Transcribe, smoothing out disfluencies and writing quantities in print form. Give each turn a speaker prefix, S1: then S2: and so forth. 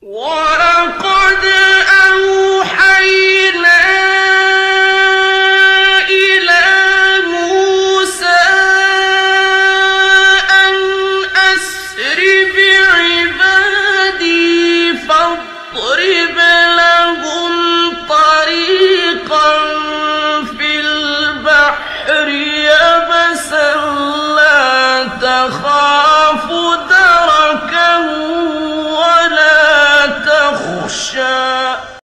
S1: وَلَقَدْ أَوْحَيْنَا إِلَىٰ مُوسَىٰ أَنْ أَسْرِ بِعِبَادِي فَاضْرِبْ لَهُمْ طَرِيقًا فِي الْبَحْرِ يَبَسًا لَّا تَخَافُ